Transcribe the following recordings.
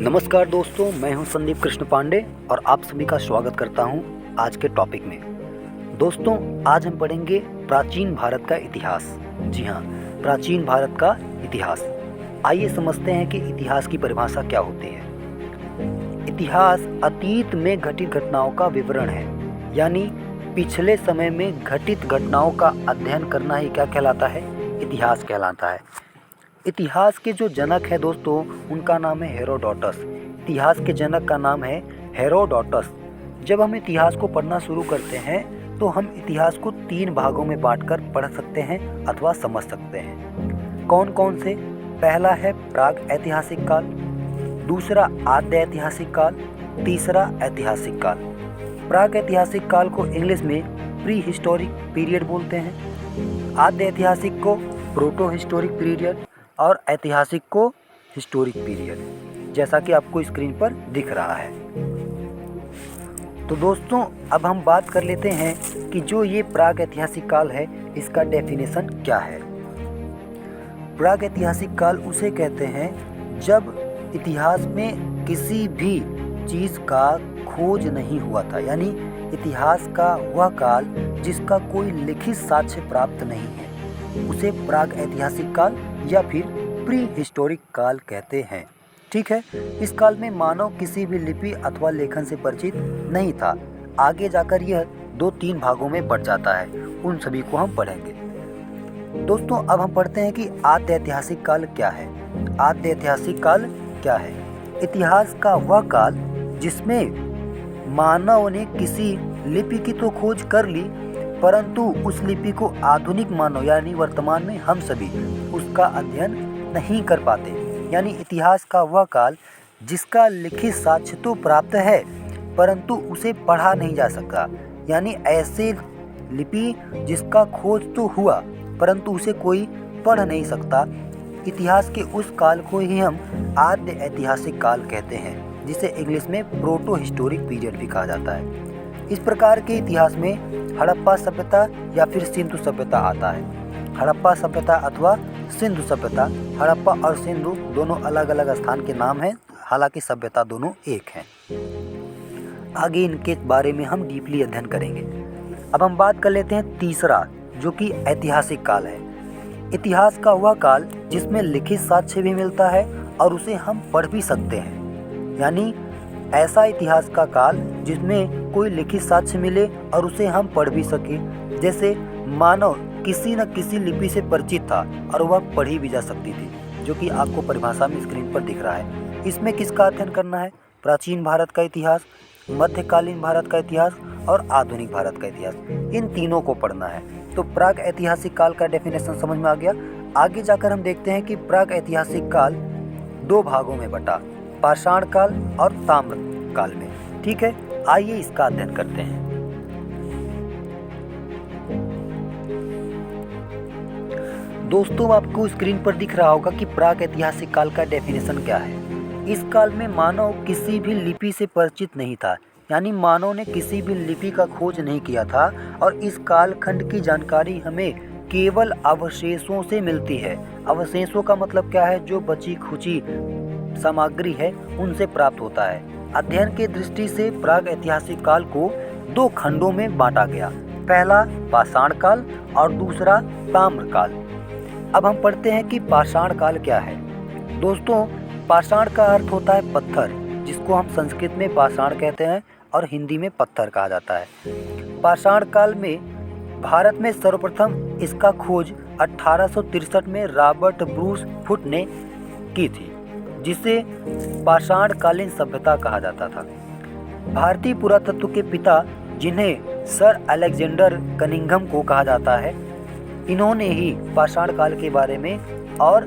नमस्कार दोस्तों, मैं हूं संदीप कृष्ण पांडे और आप सभी का स्वागत करता हूं आज के टॉपिक में। दोस्तों, आज हम पढ़ेंगे प्राचीन भारत का इतिहास। जी हाँ, प्राचीन भारत का इतिहास। आइए समझते हैं कि इतिहास की परिभाषा क्या होती है। इतिहास अतीत में घटित घटनाओं का विवरण है, यानी पिछले समय में घटित घटनाओं का अध्ययन करना ही क्या कहलाता है? इतिहास कहलाता है। इतिहास के जो जनक हैं दोस्तों, उनका नाम है हेरोडोटस। इतिहास के जनक का नाम है हेरोडोटस। जब हम इतिहास को पढ़ना शुरू करते हैं तो हम इतिहास को 3 भागों में बांटकर पढ़ सकते हैं अथवा समझ सकते हैं। कौन कौन से? पहला है प्राग ऐतिहासिक काल, दूसरा आद्य ऐतिहासिक काल, तीसरा ऐतिहासिक काल। प्राग ऐतिहासिक काल को इंग्लिश में प्री हिस्टोरिक पीरियड बोलते हैं, आद्य ऐतिहासिक को प्रोटो हिस्टोरिक पीरियड और ऐतिहासिक को हिस्टोरिक पीरियड, जैसा कि आपको स्क्रीन पर दिख रहा है। तो दोस्तों, अब हम बात कर लेते हैं कि जो ये प्राग ऐतिहासिक काल है, इसका डेफिनेशन क्या है। प्राग ऐतिहासिक काल उसे कहते हैं जब इतिहास में किसी भी चीज़ का खोज नहीं हुआ था, यानी इतिहास का वह काल जिसका कोई लिखित साक्ष्य प्राप्त नहीं है, उसे प्राग ऐतिहासिक काल या फिर प्री हिस्टोरिक काल कहते हैं। ठीक है, इस काल में मानव किसी भी लिपि अथवा लेखन से परिचित नहीं था। आगे जाकर यह 2-3 भागों में बढ़ जाता है, उन सभी को हम पढ़ेंगे। दोस्तों, अब हम पढ़ते हैं कि आद्य ऐतिहासिक काल क्या है। आद्य ऐतिहासिक काल क्या है? इतिहास का वह काल जिसमें मानव ने किसी लिपि की तो खोज कर ली, परंतु उस लिपि को आधुनिक मानव यानी वर्तमान में हम सभी उसका अध्ययन नहीं कर पाते। यानी इतिहास का वह काल जिसका लिखित साक्ष्य तो प्राप्त है, परंतु उसे पढ़ा नहीं जा सकता। यानी ऐसे लिपि जिसका खोज तो हुआ, परंतु उसे कोई पढ़ नहीं सकता। इतिहास के उस काल को ही हम आद्य ऐतिहासिक काल कहते हैं, जिसे इंग्लिश में प्रोटो हिस्टोरिक पीरियड भी कहा जाता है। इस प्रकार के इतिहास में हड़प्पा सभ्यता या फिर सिंधु सभ्यता आता है। हड़प्पा सभ्यता अथवा सिंधु सभ्यता, हड़प्पा और सिंधु दोनों अलग अलग स्थान के नाम हैं, हालांकि सभ्यता दोनों एक हैं। आगे इनके बारे में हम डीपली अध्ययन करेंगे। अब हम बात कर लेते हैं तीसरा, जो कि ऐतिहासिक काल है। इतिहास का वह काल जिसमें लिखित साक्ष्य भी मिलता है और उसे हम पढ़ भी सकते हैं। यानी ऐसा इतिहास का काल जिसमें कोई लिखित साक्ष्य मिले और उसे हम पढ़ भी सके। जैसे मानव किसी न किसी लिपि से परिचित था और वह पढ़ी भी जा सकती थी, जो कि आपको परिभाषा में स्क्रीन पर दिख रहा है। इसमें किसका अध्ययन करना है? प्राचीन भारत का इतिहास, मध्यकालीन भारत का इतिहास और आधुनिक भारत का इतिहास, इन तीनों को पढ़ना है। तो प्राग ऐतिहासिक काल का डेफिनेशन समझ में आ गया। आगे जाकर हम देखते हैं कि प्राग ऐतिहासिक काल 2 भागों में बटा, पाषाण काल और ताम्र काल में। ठीक है, आइए इसका अध्ययन करते हैं। दोस्तों, आपको स्क्रीन पर दिख रहा होगा कि प्राग ऐतिहासिक काल का डेफिनेशन क्या है। इस काल में मानव किसी भी लिपि से परिचित नहीं था, यानी मानव ने किसी भी लिपि का खोज नहीं किया था और इस कालखंड की जानकारी हमें केवल अवशेषों से मिलती है। अवशेषों का मतलब क्या है? जो बची खुची सामग्री है, उनसे प्राप्त होता है। अध्ययन के दृष्टि से प्राग ऐतिहासिक काल को 2 खंडों में बांटा गया। पहला पाषाण काल और दूसरा ताम्र काल। अब हम पढ़ते हैं कि पाषाण काल क्या है। दोस्तों, पाषाण का अर्थ होता है पत्थर, जिसको हम संस्कृत में पाषाण कहते हैं और हिंदी में पत्थर कहा जाता है। पाषाण काल में भारत में सर्वप्रथम इसका खोज 1863 में रॉबर्ट ब्रूस फुट ने की थी, जिसे पाषाण कालीन सभ्यता कहा जाता था। भारतीय पुरातत्व के पिता, जिन्हें सर अलेक्जेंडर कनिंघम को कहा जाता है, इन्होंने ही पाषाण काल के बारे में और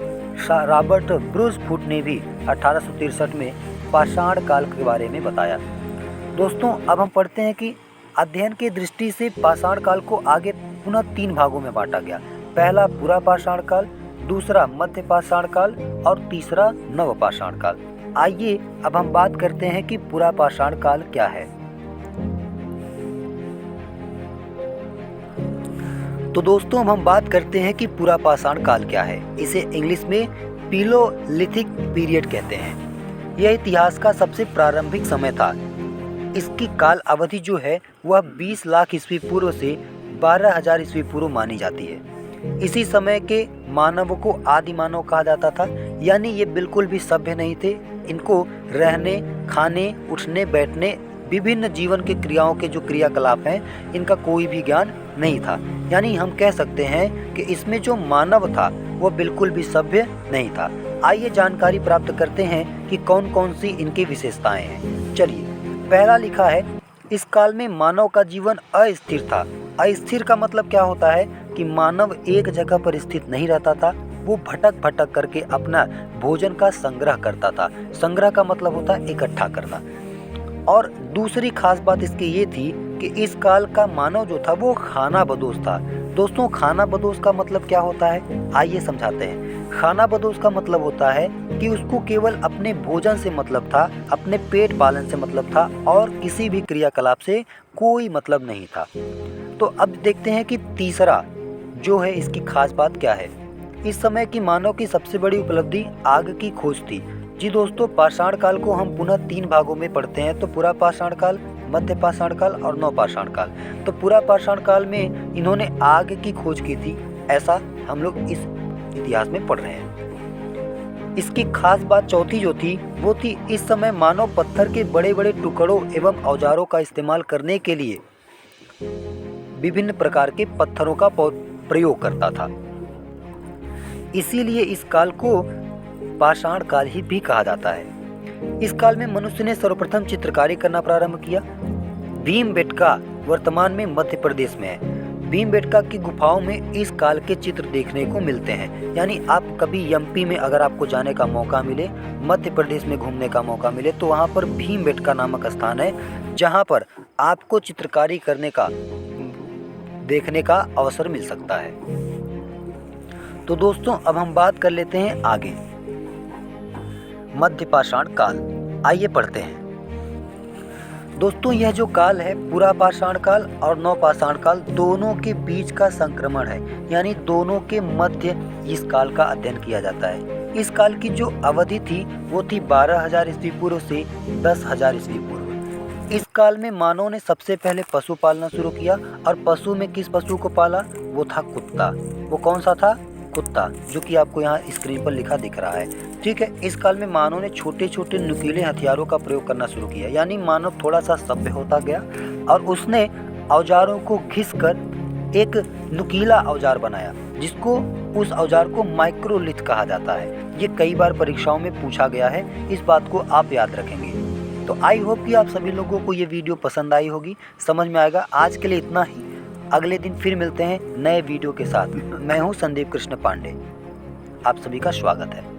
रॉबर्ट ब्रूस फुट ने भी 1863 में पाषाण काल के बारे में बताया। दोस्तों, अब हम पढ़ते हैं कि अध्ययन के दृष्टि से पाषाण काल को आगे पुनः 3 भागों में बांटा गया। पहला पुरा पाषाण काल, दूसरा मध्य पाषाण काल और तीसरा नव पाषाण काल। आइए अब हम बात करते हैं कि पुरा पाषाण काल क्या है। तो दोस्तों, अब हम बात करते हैं कि पुरा पाषाण काल क्या है। इसे इंग्लिश में पीलोलिथिक पीरियड कहते हैं। यह इतिहास का सबसे प्रारंभिक समय था। इसकी काल अवधि जो है वह 20 लाख ईस्वी पूर्व से 12,000 ईस्वी पूर्व मानी जाती है। इसी समय के मानव को आदि मानव कहा जाता था, यानी ये बिल्कुल भी सभ्य नहीं थे। इनको रहने, खाने, उठने, बैठने, विभिन्न जीवन के क्रियाओं के जो क्रियाकलाप हैं, इनका कोई भी ज्ञान नहीं था। यानी हम कह सकते हैं कि इसमें जो मानव था वो बिल्कुल भी सभ्य नहीं था। आइए जानकारी प्राप्त करते हैं कि कौन कौन सी इनकी विशेषताएं हैं। चलिए, पहला लिखा है, इस काल में मानव का जीवन अस्थिर था। अस्थिर का मतलब क्या होता है कि मानव एक जगह पर स्थित नहीं रहता था, वो भटक भटक करके अपना भोजन का संग्रह करता था। संग्रह का मतलब होता है इकट्ठा करना। और दूसरी खास बात इसकी ये थी कि इस काल का मानव जो था वो खानाबदोश था। दोस्तों, खानाबदोश का मतलब क्या होता है, आइए समझाते हैं। खानाबदोश का मतलब होता है कि उसको केवल अपने भोजन से मतलब था, अपने पेट पालन से मतलब था और किसी भी क्रियाकलाप से कोई मतलब नहीं था। तो अब देखते हैं कि तीसरा जो है इसकी खास बात क्या है। इस समय की मानव की सबसे बड़ी उपलब्धि आग की खोज थी। जी दोस्तों, पाषाण काल को हम पुनः 3 भागों में पढ़ते हैं, तो पुरा पाषाण काल, मध्य पाषाण काल और नव पाषाण काल। तो पुरा पाषाण काल में इन्होंने आग की खोज की थी, ऐसा हम लोग इस इतिहास में पढ़ रहे हैं। इसकी खास बात चौथी जो थी वो थी, इस समय मानव पत्थर के बड़े बड़े टुकड़ों एवं औजारों का इस्तेमाल करने के लिए विभिन्न प्रकार के पत्थरों का प्रयोग करता था। इसीलिए इस काल को पाषाण काल ही भी कहा जाता है। इस काल में मनुष्य ने सर्वप्रथम चित्रकारी करना प्रारंभ किया। भीमबेटका वर्तमान में मध्य प्रदेश में है। भीमबेटका की गुफाओं में इस काल के चित्र देखने को मिलते हैं। यानी आप कभी एमपी में अगर आपको जाने का मौका मिले, मध्य प्रदेश में घूमने का मौका मिले, तो वहाँ पर भीमबेटका नामक स्थान है जहाँ पर आपको चित्रकारी करने का देखने का अवसर मिल सकता है। तो दोस्तों, अब हम बात कर लेते हैं आगे, मध्य पाषाण काल। आइए पढ़ते हैं। दोस्तों, यह जो काल है पुरा पाषाण काल और नव पाषाण काल दोनों के बीच का संक्रमण है, यानी दोनों के मध्य इस काल का अध्ययन किया जाता है। इस काल की जो अवधि थी वो थी 12,000 ईस्वी पूर्व से 10,000 ईस्वी पूर्व। इस काल में मानव ने सबसे पहले पशु पालना शुरू किया, और पशु में किस पशु को पाला, वो था कुत्ता। वो कौन सा था, कुत्ता, जो कि आपको यहाँ स्क्रीन पर लिखा दिख रहा है। ठीक है, इस काल में मानव ने छोटे छोटे नुकीले हथियारों का प्रयोग करना शुरू किया, यानी मानव थोड़ा सा सभ्य होता गया और उसने औजारों को घिसकर एक नुकीला औजार बनाया, जिसको उस औजार को माइक्रोलिथ कहा जाता है। ये कई बार परीक्षाओं में पूछा गया है, इस बात को आप याद रखेंगे। तो आई होप कि आप सभी लोगों को ये वीडियो पसंद आई होगी, समझ में आएगा। आज के लिए इतना ही, अगले दिन फिर मिलते हैं नए वीडियो के साथ। मैं हूँ संदीप कृष्ण पांडे, आप सभी का स्वागत है।